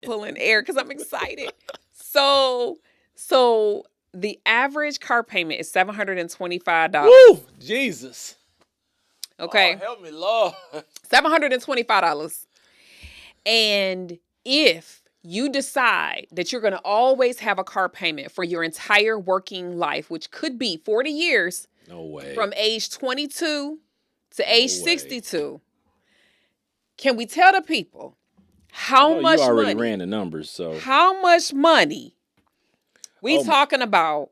pulling air because I'm excited. So the average car payment is $725. Woo! Jesus. Okay. Oh, help me, Lord. $725. And if you decide that you're going to always have a car payment for your entire working life, which could be 40 years, No way. from age 22 to age 62, can we tell the people how much you already money? ran the numbers, so How much money we talking about?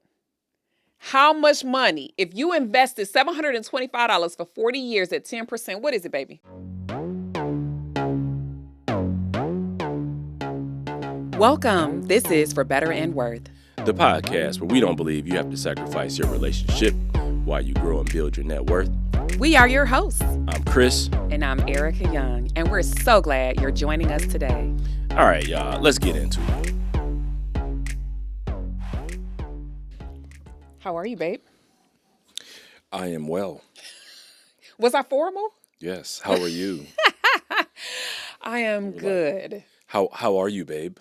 How much money? If you invested $725 for 40 years at 10%, what is it, baby? Welcome. This is For Better and Worth, the podcast where we don't believe you have to sacrifice your relationship while you grow and build your net worth. We are your hosts. I'm Chris. And I'm Ericka Young, and we're so glad you're joining us today. All right, y'all, let's get into it. How are you, babe? I am well. Was I formal? Yes. How are you? I am good. How are you, babe?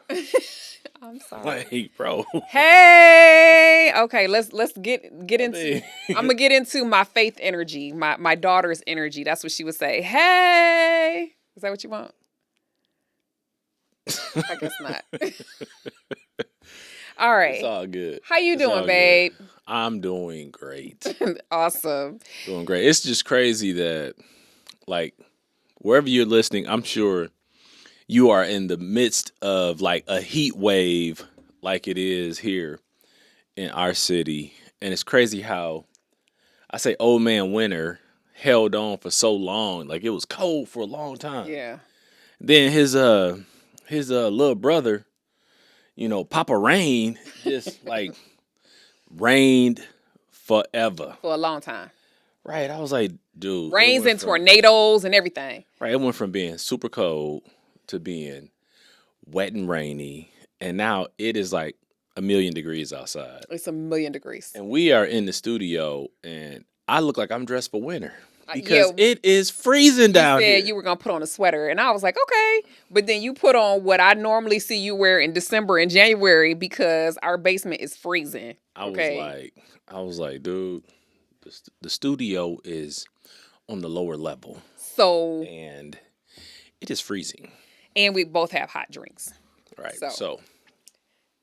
I'm sorry. Hey, bro. Hey. Okay, let's get into I'm gonna get into my faith energy, my daughter's energy. That's what she would say. Hey. Is that what you want? I guess not. All right. It's all good. How you doing, babe? Good. I'm doing great. Awesome. Doing great. It's just crazy that, like, wherever you're listening, I'm sure you are in the midst of, like, a heat wave like it is here in our city. And it's crazy how, I say old man winter held on for so long. Like, it was cold for a long time. Yeah. Then his little brother, Papa Rain, just like rained forever. For a long time. Right. I was like, dude. Rains and tornadoes and everything. Right. It went from being super cold to being wet and rainy. And now it is like 1,000,000 degrees outside. It's 1,000,000 degrees. And we are in the studio and I look like I'm dressed for winter. Because it is freezing down here. You said you were going to put on a sweater. And I was like, okay. But then you put on what I normally see you wear in December and January because our basement is freezing. I was like, dude, the studio is on the lower level. And it is freezing. And we both have hot drinks. Right. So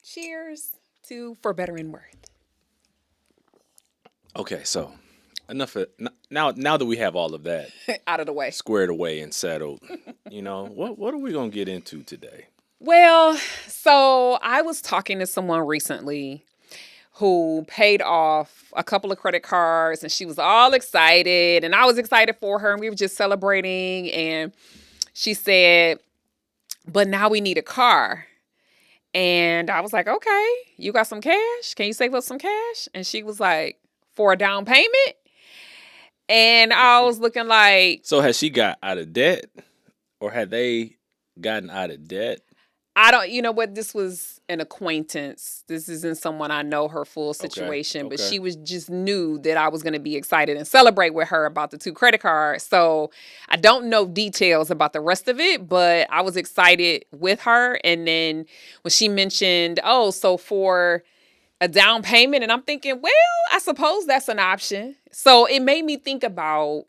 cheers to For Better and Worth. Okay, so enough of now that we have all of that out of the way, squared away and settled, what are we gonna get into today? Well, so I was talking to someone recently who paid off a couple of credit cards and she was all excited and I was excited for her and we were just celebrating and she said, but now we need a car. And I was like, okay, you got some cash? Can you save us some cash? And she was like, for a down payment? And I was looking like... So has she got out of debt? Or had they gotten out of debt? You know what? This was an acquaintance. This isn't someone I know her full situation. Okay. But she just knew that I was going to be excited and celebrate with her about the 2 credit cards. So I don't know details about the rest of it, but I was excited with her. And then when she mentioned, so for a down payment, and I'm thinking, well, I suppose that's an option. So it made me think about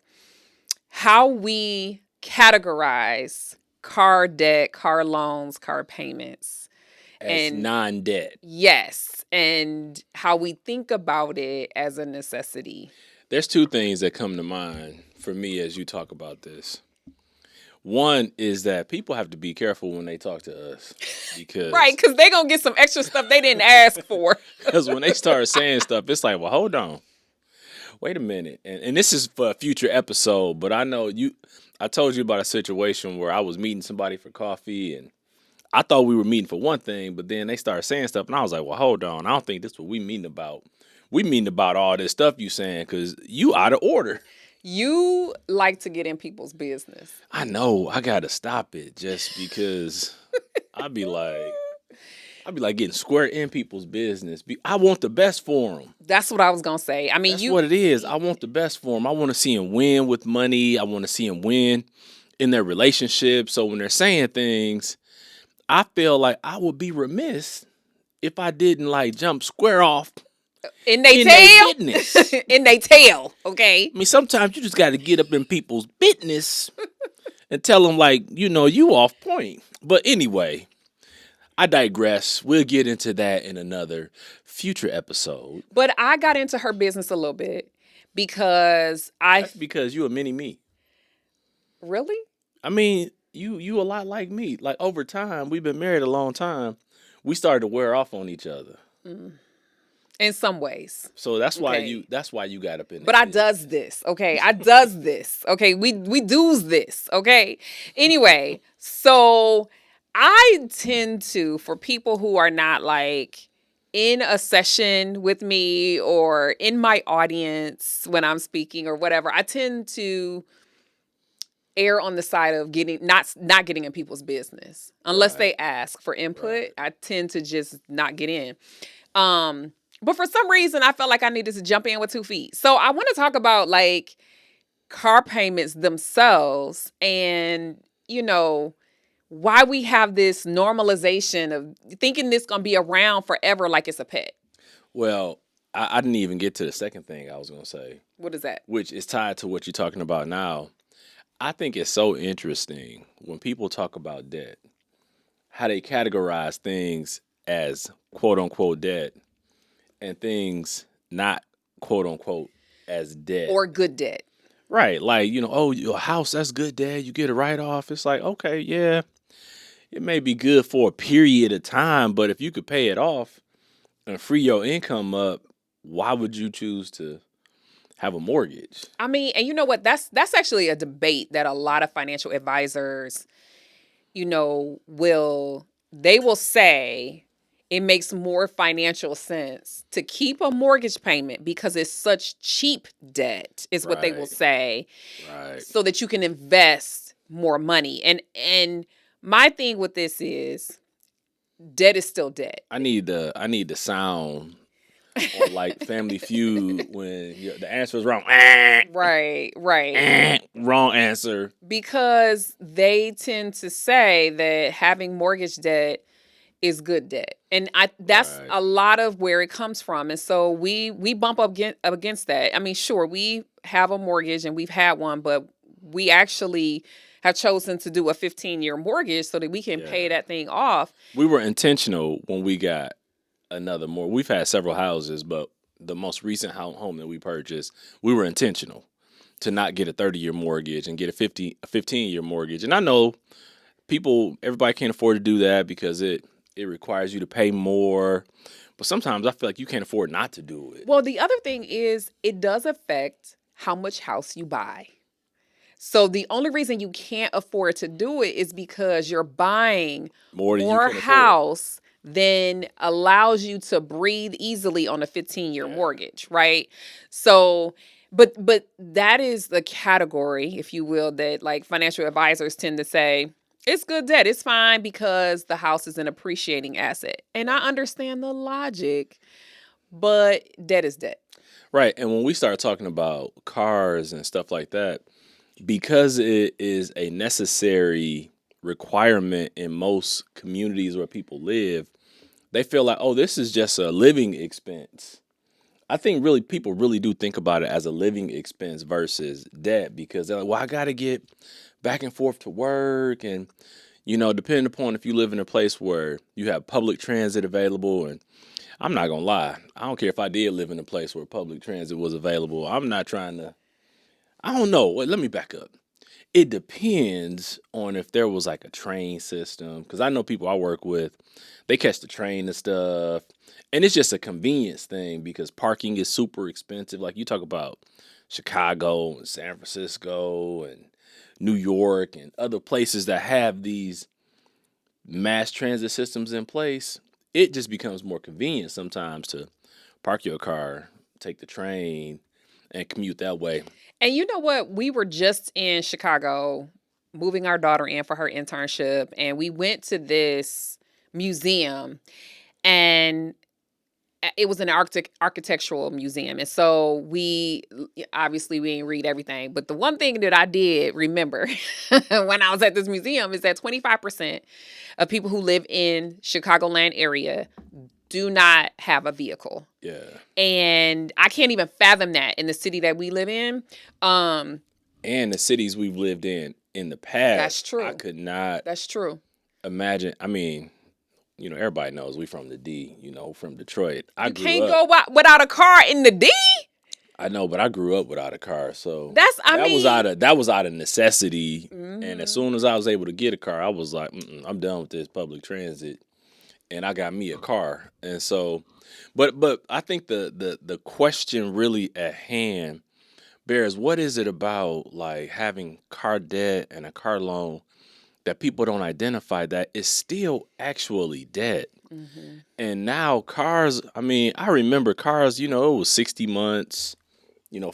how we categorize car debt, car loans, car payments. As non-debt. Yes. And how we think about it as a necessity. There's 2 things that come to mind for me as you talk about this. One is that people have to be careful when they talk to us. Because right, because they're going to get some extra stuff they didn't ask for. Because when they start saying stuff, it's like, well, hold on. Wait a minute. And this is for a future episode, but I know I told you about a situation where I was meeting somebody for coffee and I thought we were meeting for one thing, but then they started saying stuff and I was like, well, hold on. I don't think this is what we meeting about. We meeting about all this stuff you saying because you out of order. You like to get in people's business. I know. I got to stop it just because I'd be like getting square in people's business. I want the best for them. That's what I was going to say. I mean, that's what it is. I want the best for them. I want to see them win with money. I want to see them win in their relationship. So when they're saying things, I feel like I would be remiss if I didn't like jump square off in they in their tail. business. In they tail, okay? I mean, sometimes you just got to get up in people's business and tell them, like, you off point. But anyway, I digress. We'll get into that in another future episode. But I got into her business a little bit because That's because you a mini me. Really? I mean, you a lot like me. Like over time, we've been married a long time. We started to wear off on each other. In some ways. So that's why you got up in But that I business. does this, okay? I does this, okay? We does this, okay? Anyway, so I tend to, for people who are not like in a session with me or in my audience when I'm speaking or whatever, I tend to err on the side of getting not getting in people's business unless they ask for input. I tend to just not get in. But for some reason, I felt like I needed to jump in with 2 feet. So I want to talk about like car payments themselves and, why we have this normalization of thinking this going to be around forever like it's a pet. Well, I didn't even get to the second thing I was going to say. What is that? Which is tied to what you're talking about now. I think it's so interesting when people talk about debt, how they categorize things as quote unquote debt and things not quote unquote as debt. Or good debt. Right. Like, oh, your house, that's good, Dad. You get a write off. It's like, okay, yeah, it may be good for a period of time, but if you could pay it off and free your income up, why would you choose to have a mortgage? I mean, and you know what? That's actually a debate that a lot of financial advisors, will say it makes more financial sense to keep a mortgage payment because it's such cheap debt, is what they will say. Right. So that you can invest more money. And my thing with this is debt is still debt. I need the sound on like Family Feud when the answer is wrong. Right. Wrong answer. Because they tend to say that having mortgage debt is good debt. And that's a lot of where it comes from. And so we bump up against that. I mean, sure, we have a mortgage and we've had one, but we actually have chosen to do a 15-year mortgage so that we can pay that thing off. We were intentional when we got another mortgage. We've had several houses, but the most recent home that we purchased, we were intentional to not get a 30-year mortgage and get a 15-year mortgage. And I know everybody can't afford to do that because it requires you to pay more. But sometimes I feel like you can't afford not to do it. Well, the other thing is it does affect how much house you buy. So the only reason you can't afford to do it is because you're buying more house than allows you to breathe easily on a 15-year mortgage, right? So, but that is the category, if you will, that like financial advisors tend to say, it's good debt. It's fine because the house is an appreciating asset. And I understand the logic, but debt is debt. Right. And when we start talking about cars and stuff like that, because it is a necessary requirement in most communities where people live, they feel like, oh, this is just a living expense. I think really people really do think about it as a living expense versus debt because they're like, well, I got to get back and forth to work. And, depending upon if you live in a place where you have public transit available. And I'm not going to lie, I don't care if I did live in a place where public transit was available. I'm not trying to, I don't know. Wait, let me back up. It depends on if there was like a train system. Because I know people I work with, they catch the train and stuff. And it's just a convenience thing because parking is super expensive. Like you talk about Chicago and San Francisco and New York and other places that have these mass transit systems in place. It just becomes more convenient sometimes to park your car, take the train, and commute that way. And you know what? We were just in Chicago moving our daughter in for her internship, and we went to this museum, and it was an architectural museum. And so we didn't read everything. But the one thing that I did remember when I was at this museum is that 25% of people who live in Chicagoland area do not have a vehicle. Yeah. And I can't even fathom that in the city that we live in. And the cities we've lived in the past. That's true. I could not. That's true. Imagine. I mean, everybody knows we from the D. From Detroit. You can't go without a car in the D. I know, but I grew up without a car, so that was out of necessity. Mm-hmm. And as soon as I was able to get a car, I was like, I'm done with this public transit, and I got me a car. And so, but I think the question really at hand, Bears, what is it about like having car debt and a car loan that people don't identify that is still actually debt? Mm-hmm. And now cars, I mean, I remember cars, it was 60 months,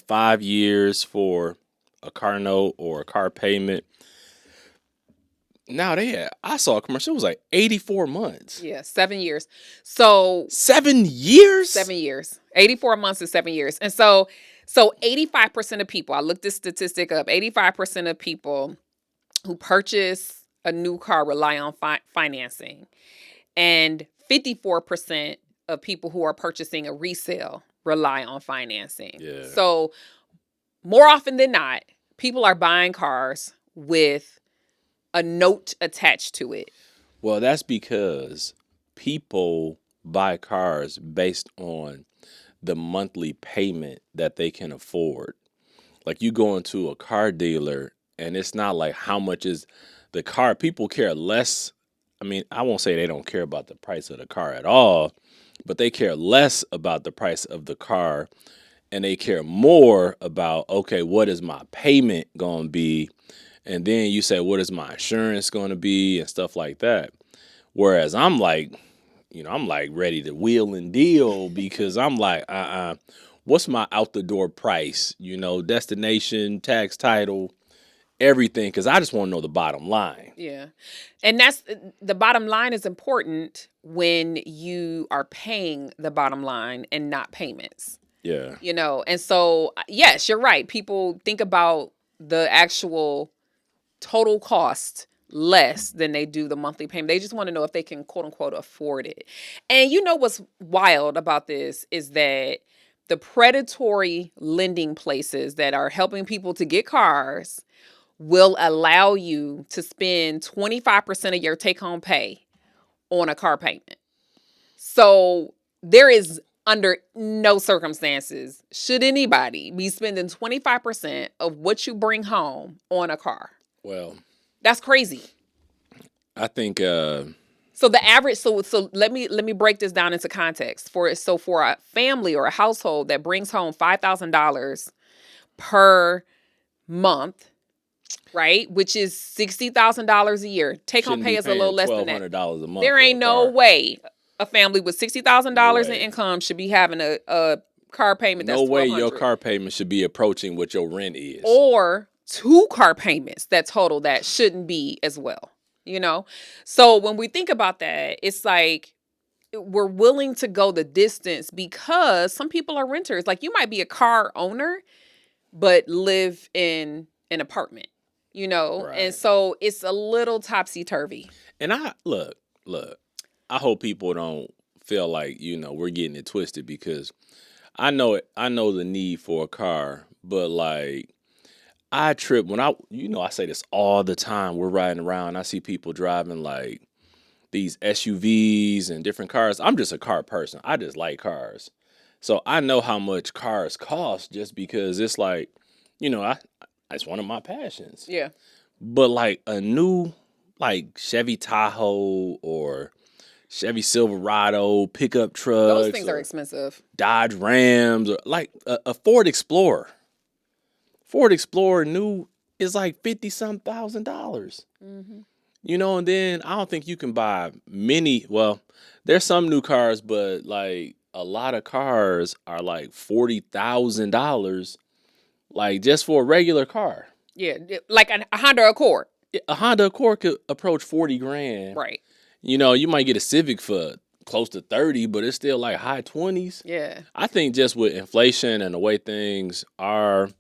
5 years for a car note or a car payment. Now I saw a commercial, it was like 84 months. Yeah, 7 years. So 7 years? 7 years. 84 months is 7 years. And so 85% of people, I looked this statistic up, 85% of people who purchase a new car rely on financing. And 54% of people who are purchasing a resale rely on financing. Yeah. So more often than not, people are buying cars with a note attached to it. Well, that's because people buy cars based on the monthly payment that they can afford. Like you go into a car dealer and it's not like how much is the car. People care less. I mean, I won't say they don't care about the price of the car at all, but they care less about the price of the car, and they care more about, okay, what is my payment going to be? And then you say, what is my insurance going to be and stuff like that. Whereas I'm like, I'm like ready to wheel and deal because I'm like, what's my out the door price? Destination, tax, title, everything, because I just want to know the bottom line. Yeah. And that's the bottom line is important when you are paying the bottom line and not payments. Yeah. And so, yes, you're right. People think about the actual total cost less than they do the monthly payment. They just want to know if they can, quote unquote, afford it. And what's wild about this is that the predatory lending places that are helping people to get cars will allow you to spend 25% of your take-home pay on a car payment. So there is under no circumstances should anybody be spending 25% of what you bring home on a car. Well, that's crazy. I think so the average so let me break this down into context. For a family or a household that brings home $5,000 per month, right? Which is $60,000 a year. Take home pay is a little less than that. $1,200 a month. There ain't no way a family with $60,000 in income should be having a car payment that's $1,200. No way your car payment should be approaching what your rent is. Or 2 car payments that total that shouldn't be as well. So when we think about that, it's like we're willing to go the distance because some people are renters. Like you might be a car owner, but live in an apartment, right. And so it's a little topsy-turvy. And I look, I hope people don't feel like, we're getting it twisted because I know the need for a car, but like I trip when I say this all the time. We're riding around, I see people driving like these SUVs and different cars. I'm just a car person. I just like cars. So I know how much cars cost just because it's like, it's one of my passions. Yeah. But like a new like Chevy Tahoe or Chevy Silverado pickup trucks. Those things are expensive. Dodge Rams or like a Ford Explorer. Ford Explorer new is like $50,000. Mm-hmm. And then I don't think you can buy many. Well, there's some new cars, but like a lot of cars are like $40,000, like just for a regular car. Yeah, like a Honda Accord. A Honda Accord could approach $40,000. Right. You might get a Civic for close to 30, but it's still like high 20s. Yeah. I think just with inflation and the way things are,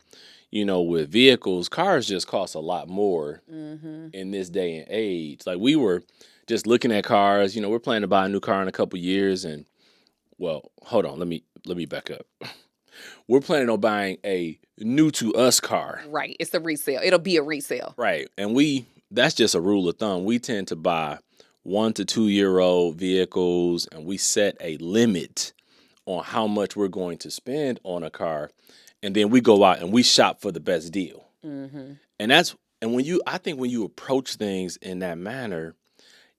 with vehicles, cars just cost a lot more in this day and age. Like we were just looking at cars, we're planning to buy a new car in a couple years, and well, hold on, let me back up. We're planning on buying a new to us car. Right. It's a resale. It'll be a resale. Right. And that's just a rule of thumb. We tend to buy 1 to 2 year old vehicles, and we set a limit on how much we're going to spend on a car. And then we go out and we shop for the best deal. And I think when you approach things in that manner,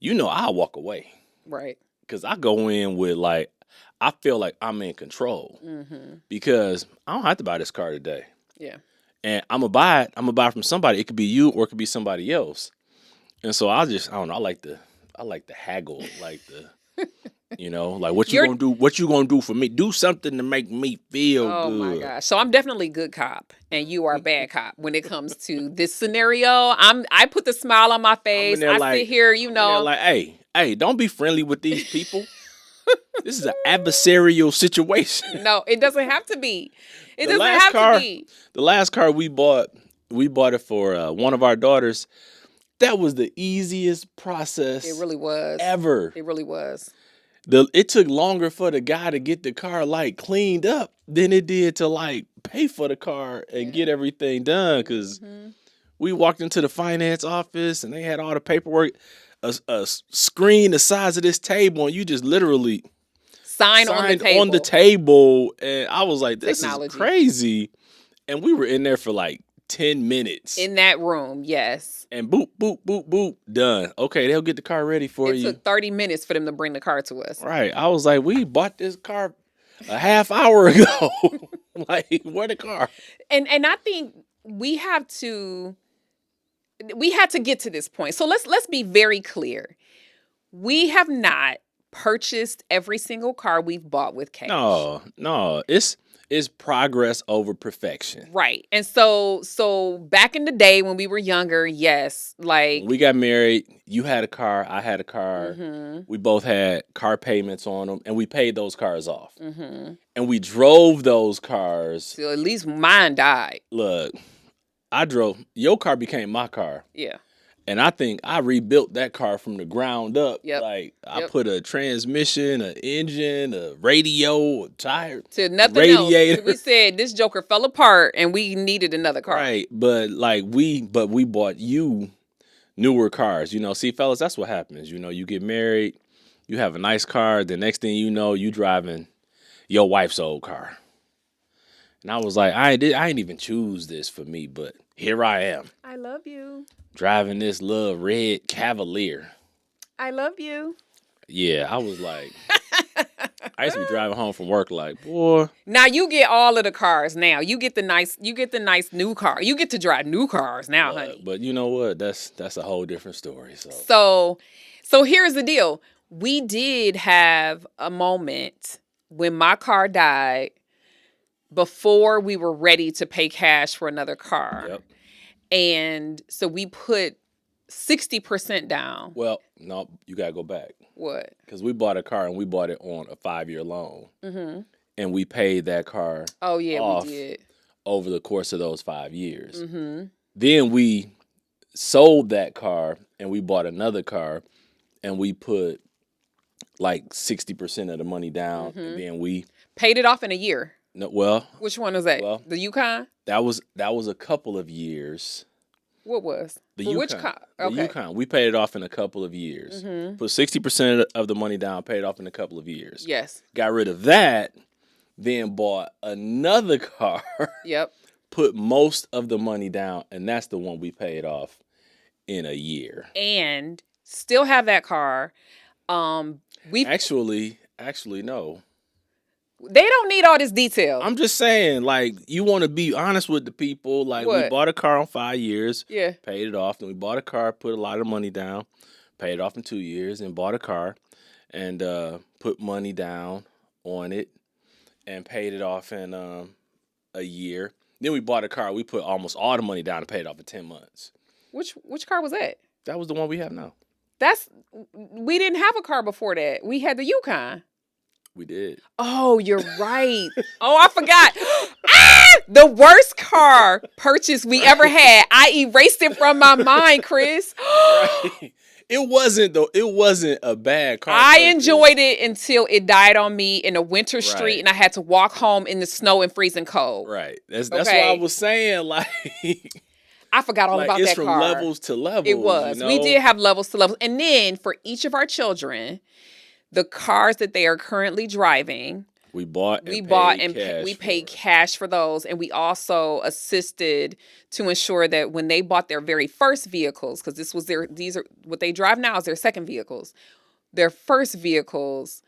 I'll walk away. Right. Because I go in with I feel like I'm in control because I don't have to buy this car today. Yeah. And I'm gonna buy it. I'm gonna buy it from somebody. It could be you or it could be somebody else. And so I don't know. I like the haggle, like what you gonna do? What you gonna do for me? Do something to make me feel good. Oh my gosh! So I'm definitely good cop, and you are bad cop when it comes to this scenario. I put the smile on my face. I sit here, hey, don't be friendly with these people. This is an adversarial situation. No, it doesn't have to be. It doesn't have to be. The last car we bought it for one of our daughters. That was the easiest process. It really was. Ever. It really was. It took longer for the guy to get the car cleaned up than it did to pay for the car and get everything done. Because we walked into the finance office and they had all the paperwork, a screen the size of this table, and you just literally signed on the table. And I was like, this is crazy. And we were in there for 10 minutes. In that room, yes. And boop, boop, boop, boop, done. Okay, they'll get the car ready for you. It took 30 minutes for them to bring the car to us. Right. I was like, we bought this car a half hour ago. Where the car? And I think we had to get to this point. So let's be very clear. We have not purchased every single car we've bought with cash. No. It's progress over perfection. Right. And so back in the day when we were younger, yes, when we got married, you had a car, I had a car. We both had car payments on them, and we paid those cars off. And we drove those cars. So at least mine died. Look, your car became my car. Yeah. And I think I rebuilt that car from the ground up. Yep. I put a transmission, an engine, a radio, a tire, to nothing radiator. else. We said this joker fell apart and we needed another car. Right. But we bought you newer cars. See, fellas, that's what happens. You get married, you have a nice car. The next thing you know, you driving your wife's old car. And I was like, I didn't even choose this for me, but here I am. I love you. Driving this little red Cavalier. I love you. Yeah, I was like, I used to be driving home from work boy. Now you get all of the cars now. You get the nice new car. You get to drive new cars now, honey. But you know what? That's a whole different story. So here's the deal. We did have a moment when my car died before we were ready to pay cash for another car. Yep. And so we put 60% down. Well, no, you got to go back. What? Because we bought a car and we bought it on a 5-year loan. And we paid that car off we did. Over the course of those 5 years. Then we sold that car and we bought another car and we put 60% of the money down. And then we paid it off in a year. No, well, which one was that? Well, the Yukon? That was a couple of years. What was? The Yukon. Which car? Okay. The Yukon. We paid it off in a couple of years. Put 60% of the money down, paid it off in a couple of years. Yes. Got rid of that, then bought another car. Yep. Put most of the money down, and that's the one we paid off in a year. And still have that car. We actually no. They don't need all this detail. I'm just saying, you want to be honest with the people. What? We bought a car on 5 years. Yeah. Paid it off. Then we bought a car, put a lot of money down, paid it off in 2 years, and bought a car and put money down on it and paid it off in a year. Then we bought a car. We put almost all the money down and paid it off in 10 months. Which car was that? That was the one we have now. we didn't have a car before that. We had the Yukon. We did. Oh, you're right. Oh, I forgot. The worst car purchase we ever had. I erased it from my mind, Chris. Right. It wasn't though. It wasn't a bad car. I enjoyed it until it died on me in a winter street, and I had to walk home in the snow and freezing cold. Right. That's what I was saying. Like, I forgot all about that car. It's from levels to levels. It was. We did have levels to levels, and then for each of our children, the cars that they are currently driving, we paid cash for those, and we also assisted to ensure that when they bought their very first vehicles, because these are what they drive now is their second vehicles. Their first vehicles,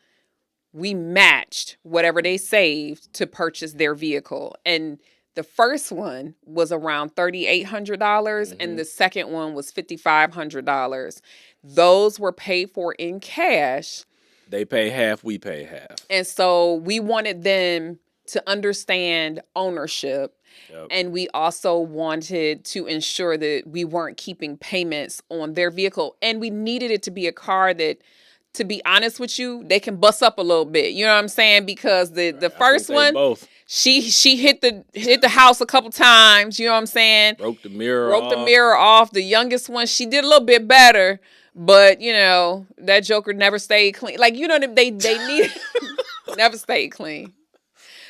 we matched whatever they saved to purchase their vehicle, and the first one was around $3,800, and the second one was $5,500. Those were paid for in cash. They pay half, we pay half. And so we wanted them to understand ownership. Yep. And we also wanted to ensure that we weren't keeping payments on their vehicle. And we needed it to be a car that, to be honest with you, they can bust up a little bit. You know what I'm saying? Because the first one, both. She hit the house a couple times. You know what I'm saying? Broke the mirror off. The youngest one, she did a little bit better. But, you know, that joker never stayed clean. Like, you know, they need never stayed clean.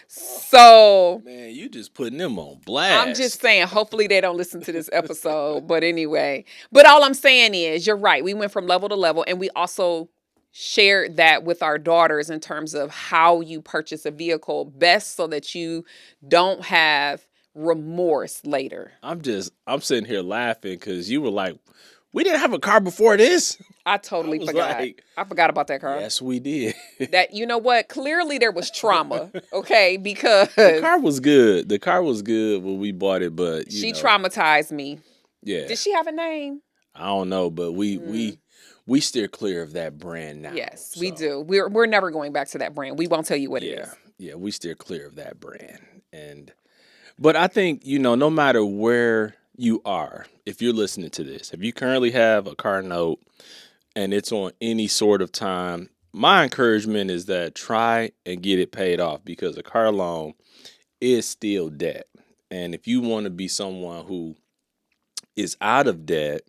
So, man, you just putting them on blast. I'm just saying, hopefully they don't listen to this episode. But anyway, but all I'm saying is, you're right. We went from level to level, and we also shared that with our daughters in terms of how you purchase a vehicle best so that you don't have remorse later. I'm sitting here laughing because you were like, we didn't have a car before this. I totally forgot. I forgot about that car. Yes, we did. That, you know what? Clearly there was trauma, okay? Because the car was good. The car was good when we bought it, but she traumatized me. Yeah. Did she have a name? I don't know, but we steer clear of that brand now. Yes, so. We do. We're never going back to that brand. We won't tell you what it is. Yeah, we steer clear of that brand. But I think, you know, no matter where you are, if you're listening to this, if you currently have a car note and it's on any sort of time, my encouragement is that try and get it paid off, because a car loan is still debt. And if you want to be someone who is out of debt,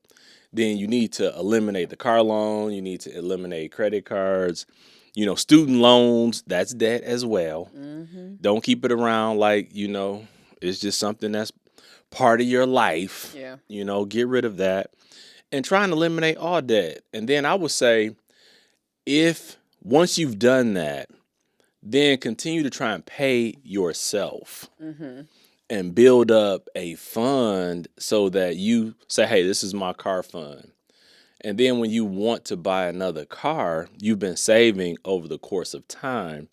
then you need to eliminate the car loan. You need to eliminate credit cards, you know, student loans. That's debt as well. Mm-hmm. Don't keep it around like, you know, it's just something that's part of your life. Yeah. You know, get rid of that and try and eliminate all debt. And then I would say, if once you've done that, then continue to try and pay yourself. Mm-hmm. And build up a fund so that you say, hey, this is my car fund. And then when you want to buy another car, you've been saving over the course of time.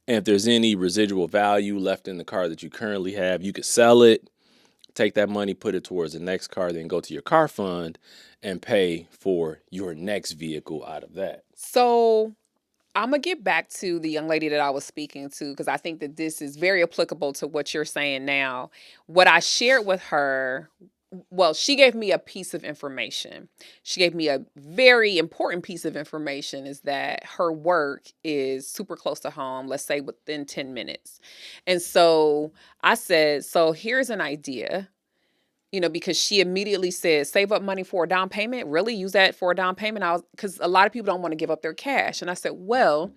And if there's any residual value left in the car that you currently have, you could sell it, take that money, put it towards the next car, then go to your car fund and pay for your next vehicle out of that. So I'm going to get back to the young lady that I was speaking to, because I think that this is very applicable to what you're saying now. What I shared with her, well, she gave me a piece of information. She gave me a very important piece of information, is that her work is super close to home, let's say within 10 minutes. And so I said, so here's an idea. You know, because she immediately said, save up money for a down payment, really use that for a down payment. Because a lot of people don't want to give up their cash. And I said, well,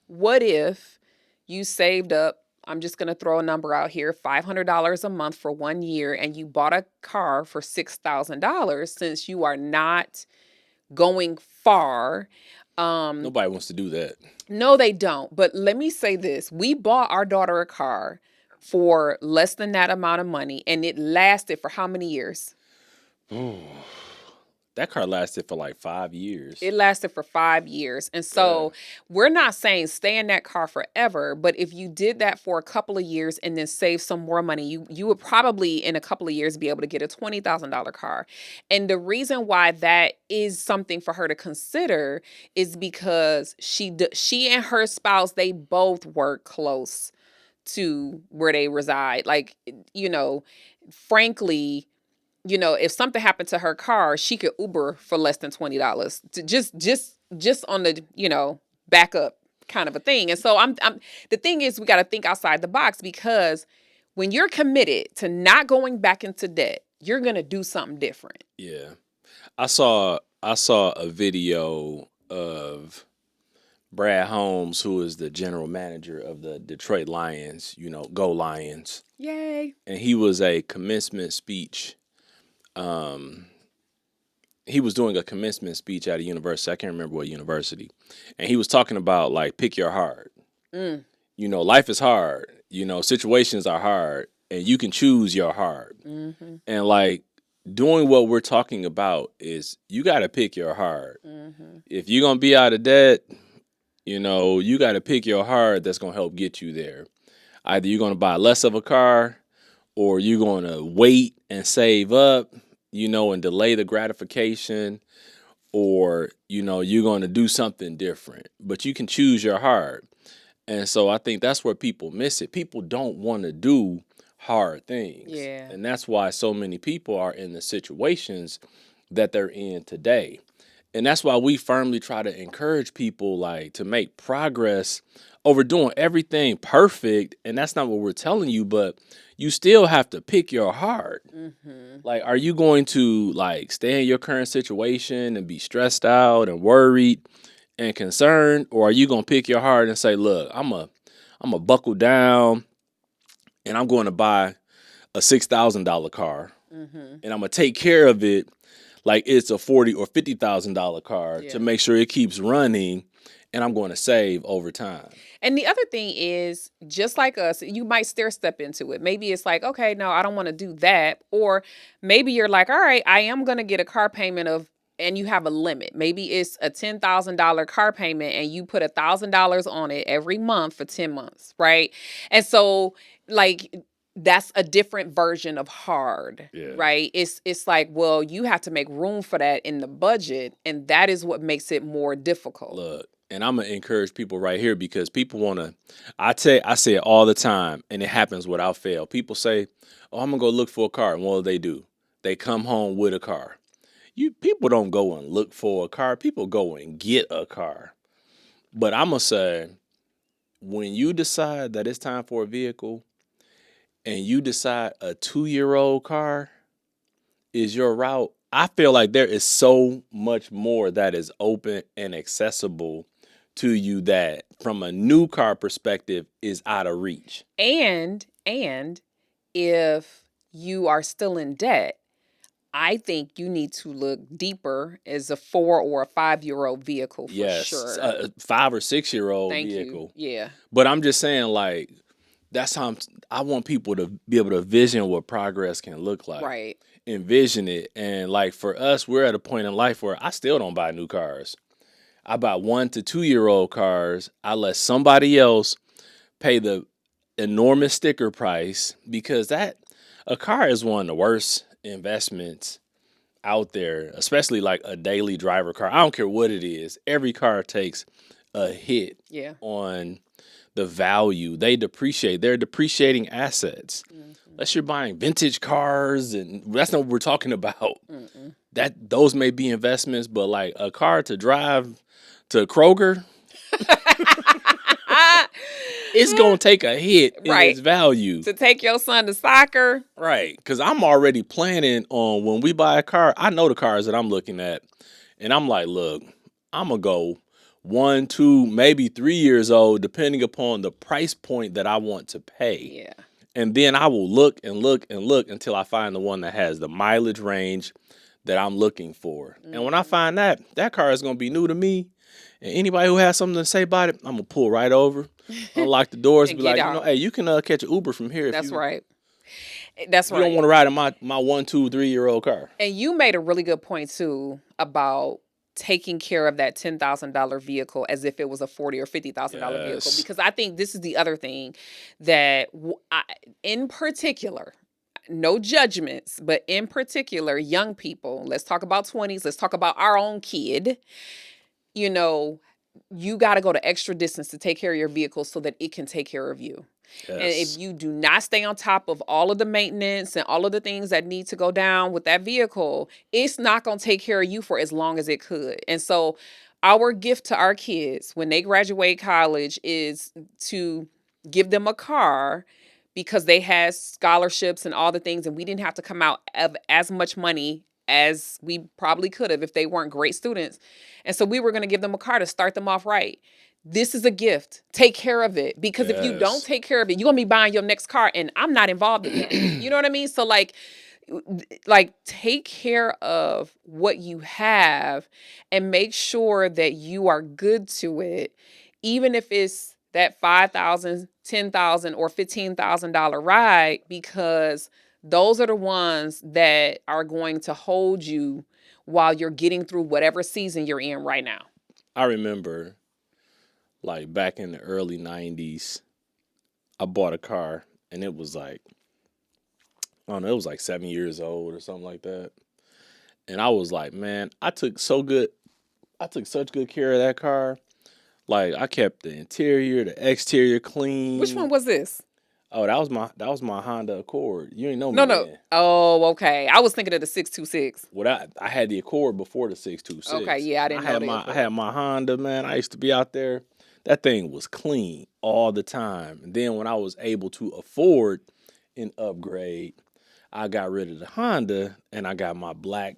what if you saved up, I'm just going to throw a number out here, $500 a month for 1 year, and you bought a car for $6,000, since you are not going far. Nobody wants to do that. No, they don't. But let me say this. We bought our daughter a car for less than that amount of money, and it lasted for how many years? That car lasted for like 5 years. It lasted for 5 years. And so we're not saying stay in that car forever, but if you did that for a couple of years and then save some more money, you would probably in a couple of years be able to get a $20,000 car. And the reason why that is something for her to consider is because she and her spouse, they both work close to where they reside. Like, you know, frankly, you know, if something happened to her car, she could Uber for less than $20 to just on the, you know, backup kind of a thing. And so I'm the thing is we got to think outside the box, because when you're committed to not going back into debt, you're going to do something different. Yeah. I saw a video of Brad Holmes, who is the general manager of the Detroit Lions, you know, go Lions. Yay. And he was a commencement speech. He was doing a commencement speech at a university. I can't remember what university. And he was talking about, like, pick your heart. Mm. You know, life is hard. You know, situations are hard. And you can choose your heart. Mm-hmm. And, like, doing what we're talking about is you got to pick your heart. Mm-hmm. If you're going to be out of debt, you know, you got to pick your heart that's going to help get you there. Either you're going to buy less of a car, or you're going to wait and save up, you know, and delay the gratification, or, you know, you're going to do something different. But you can choose your heart. And so I think that's where people miss it. People don't want to do hard things. Yeah. And that's why so many people are in the situations that they're in today. And that's why we firmly try to encourage people, like, to make progress over doing everything perfect. And that's not what we're telling you, but you still have to pick your heart. Mm-hmm. Like, are you going to, like, stay in your current situation and be stressed out and worried and concerned? Or are you going to pick your heart and say, look, I'm a buckle down and I'm going to buy a $6,000 car, Mm-hmm. and I'm going to take care of it like it's a $40,000 or $50,000 car, to make sure it keeps running, and I'm going to save over time. And the other thing is, just like us, you might stair step into it. Maybe it's like, okay, no, I don't want to do that. Or maybe you're like, all right, I am going to get a car payment of, and you have a limit. Maybe it's a $10,000 car payment and you put $1,000 on it every month for 10 months, right? And so, like, that's a different version of hard, right? It's like, well, you have to make room for that in the budget, and that is what makes it more difficult. Look, and I'm gonna encourage people right here, because people wanna. I say it all the time, and it happens without fail. People say, "Oh, I'm gonna go look for a car," and what do? They come home with a car. People don't go and look for a car. People go and get a car. But I'm gonna say, when you decide that it's time for a vehicle, and you decide a 2-year-old car is your route, I feel like there is so much more that is open and accessible to you that, from a new car perspective, is out of reach. And if you are still in debt, I think you need to look deeper as a 4 or a 5-year-old vehicle for sure. A 5 or 6-year-old vehicle. You. Yeah. But I'm just saying, like, that's how I want people to be able to vision what progress can look like. Right. Envision it. And, like, for us, we're at a point in life where I still don't buy new cars. I buy 1 to 2-year-old cars. I let somebody else pay the enormous sticker price, because a car is one of the worst investments out there, especially like a daily driver car. I don't care what it is. Every car takes a hit on the value. They depreciate. They're depreciating assets. Mm-hmm. Unless you're buying vintage cars, and that's not what we're talking about. Mm-mm. Those may be investments, but like a car to drive to Kroger, it's going to take a hit in its value. To take your son to soccer. Right. Because I'm already planning on, when we buy a car, I know the cars that I'm looking at. And I'm like, look, I'm going to go 1, 2, maybe 3 years old, depending upon the price point that I want to pay. Yeah. And then I will look and look and look until I find the one that has the mileage range that I'm looking for. Mm-hmm. And when I find that car is going to be new to me. And anybody who has something to say about it, I'm going to pull right over, unlock the doors, and be like, hey, you can catch an Uber from here. That's right. You don't want to ride in my 1, 2, 3-year-old car. And you made a really good point, too, about taking care of that $10,000 vehicle as if it was a $40,000 or $50,000 vehicle. Because I think this is the other thing that, in particular, no judgments, but in particular, young people, let's talk about 20s, let's talk about our own kid, you know, you got to go the extra distance to take care of your vehicle so that it can take care of you. Yes. And if you do not stay on top of all of the maintenance and all of the things that need to go down with that vehicle, it's not going to take care of you for as long as it could. And so our gift to our kids when they graduate college is to give them a car because they had scholarships and all the things, and we didn't have to come out of as much money as we probably could have if they weren't great students. And so we were going to give them a car to start them off right. This is a gift. Take care of it. Because if you don't take care of it, you're going to be buying your next car and I'm not involved in that. You know what I mean? So like take care of what you have and make sure that you are good to it, even if it's that $5,000, $10,000, or $15,000 ride, because those are the ones that are going to hold you while you're getting through whatever season you're in right now. I remember, like, back in the early 90s, I bought a car, and it was like, I don't know, it was like 7 years old or something like that. And I was like, man, I took such good care of that car. Like, I kept the interior, the exterior clean. Which one was this? Oh, that was my Honda Accord. You ain't know me. No. Then. Oh, okay. I was thinking of the 626. Well, I had the Accord before the 626. Okay, yeah, I didn't know that. I had my Honda, man. I used to be out there. That thing was clean all the time. And then when I was able to afford an upgrade, I got rid of the Honda and I got my black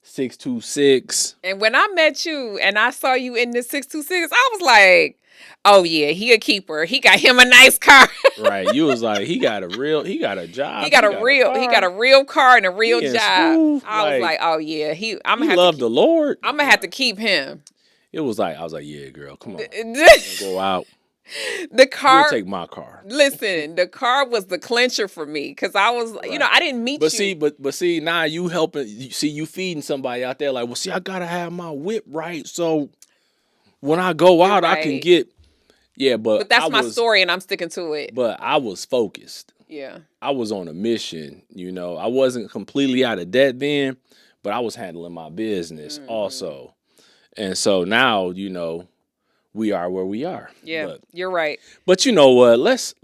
626. And when I met you and I saw you in the 626, I was like, oh yeah, he a keeper. He got him a nice car. Right. You was like, he got a job. He got a real car and a real job. Smooth. I was like, oh yeah, I'm gonna love the Lord. I'm gonna have to keep him. It was like, I was like, yeah, girl, come on. Go out. The car. You'll take my car. Listen, the car was the clincher for me because I was, right. I didn't meet you. But see, now you helping. You feeding somebody out there like, well, see, I gotta have my whip right, so when I go out, right. I can get. Yeah, but that's my story, and I'm sticking to it. But I was focused. Yeah, I was on a mission. I wasn't completely out of debt then, but I was handling my business also, and so now we are where we are. Yeah, you're right. But you know what? Let's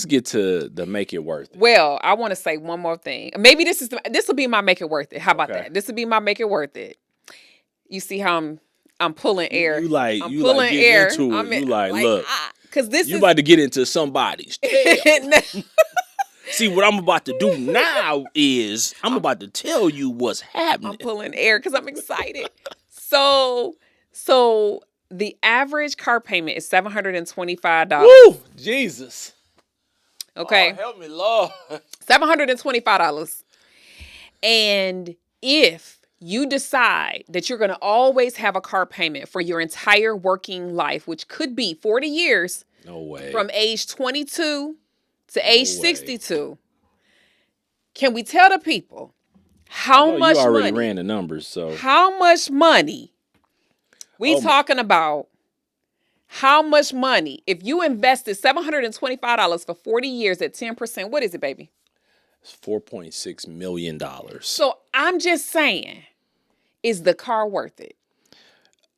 get to the make it worth it. Well, I want to say one more thing. Maybe this will be my make it worth it. How about that? This will be my make it worth it. You see how I'm pulling air. I'm pulling air. Into it. You look, because you about to get into somebody's tail. See, what I'm about to do now is I'm about to tell you what's happening. I'm pulling air because I'm excited. So the average car payment is $725. Woo! Jesus. Okay. Oh, help me, Lord. $725. And if you decide that you're going to always have a car payment for your entire working life, which could be 40 years. No way. From age 22 to age 62. Can we tell the people how much money? You already ran the numbers, so. How much money? We talking about how much money? If you invested $725 for 40 years at 10%, what is it, baby? It's $4.6 million. So I'm just saying, is the car worth it?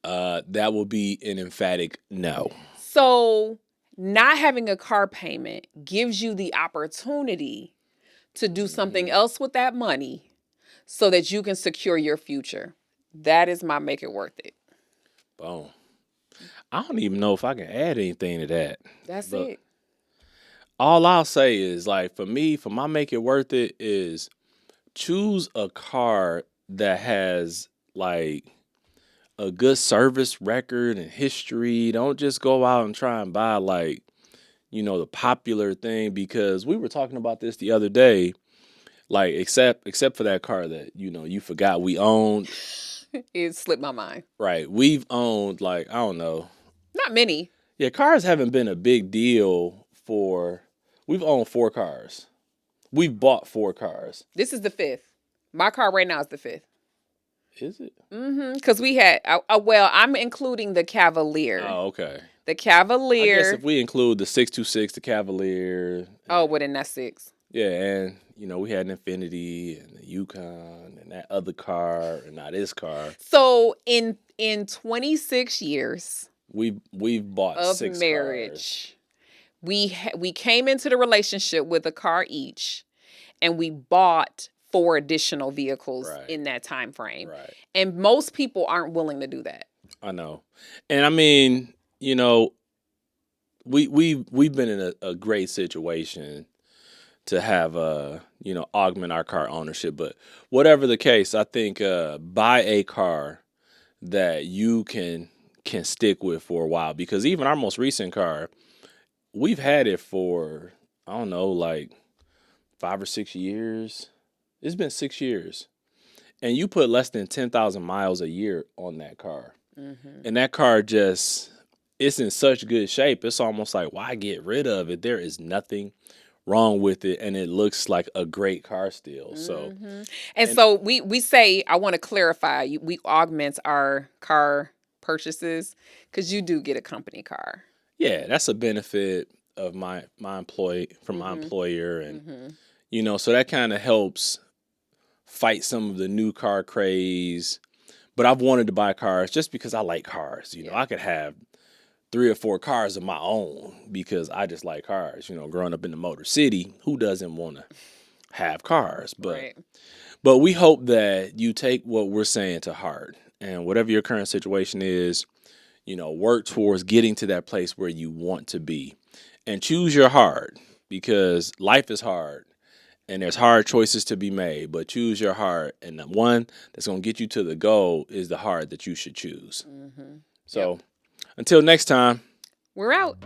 That will be an emphatic no. So not having a car payment gives you the opportunity to do something else with that money so that you can secure your future. That is my make it worth it. Boom. I don't even know if I can add anything to that. That's it. All I'll say is, like, for me, for my make it worth it is choose a car that has, like, a good service record and history. Don't just go out and try and buy, like, the popular thing, because we were talking about this the other day, like, except for that car that, you forgot we owned. It slipped my mind. Right. We've owned, like, I don't know. Not many. Yeah, cars haven't been a big deal we've owned 4 cars. We've bought 4 cars. This is the 5th. My car right now is the 5th. Is it? Mm-hmm. Because we had, I'm including the Cavalier. Oh, okay. The Cavalier. I guess if we include the 626, the Cavalier. Oh, well, then that's 6. Yeah, and, we had an Infiniti and the Yukon and that other car and now this car. So in 26 years, we've bought of 6 marriage. cars. We came into the relationship with a car each, and we bought 4 additional vehicles in that time frame. Right. And most people aren't willing to do that. I know. And I mean, you know, we've been in a great situation to have augment our car ownership. But whatever the case, I think buy a car that you can stick with for a while, because even our most recent car, we've had it for, I don't know, like 5 or 6 years. It's been 6 years. And you put less than 10,000 miles a year on that car. Mm-hmm. And that car just, it's in such good shape. It's almost like, why get rid of it? There is nothing wrong with it, and it looks like a great car still. Mm-hmm. So we say, I want to clarify, we augment our car purchases because you do get a company car. Yeah, that's a benefit of my employer, and so that kind of helps fight some of the new car craze. But I've wanted to buy cars just because I like cars. I could have 3 or 4 cars of my own because I just like cars. Growing up in the Motor City, who doesn't want to have cars? But we hope that you take what we're saying to heart, and whatever your current situation is, work towards getting to that place where you want to be, and choose your heart, because life is hard and there's hard choices to be made, but choose your heart, and the one that's going to get you to the goal is the heart that you should choose. Mm-hmm. So until next time, we're out.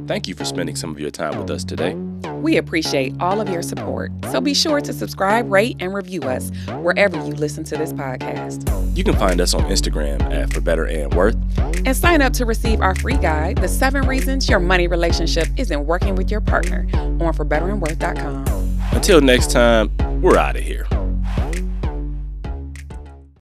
Thank you for spending some of your time with us today. We appreciate all of your support. So be sure to subscribe, rate, and review us wherever you listen to this podcast. You can find us on Instagram at For Better and Worth. And sign up to receive our free guide, The 7 Reasons Your Money Relationship Isn't Working with Your Partner, on ForBetterAndWorth.com. Until next time, we're out of here.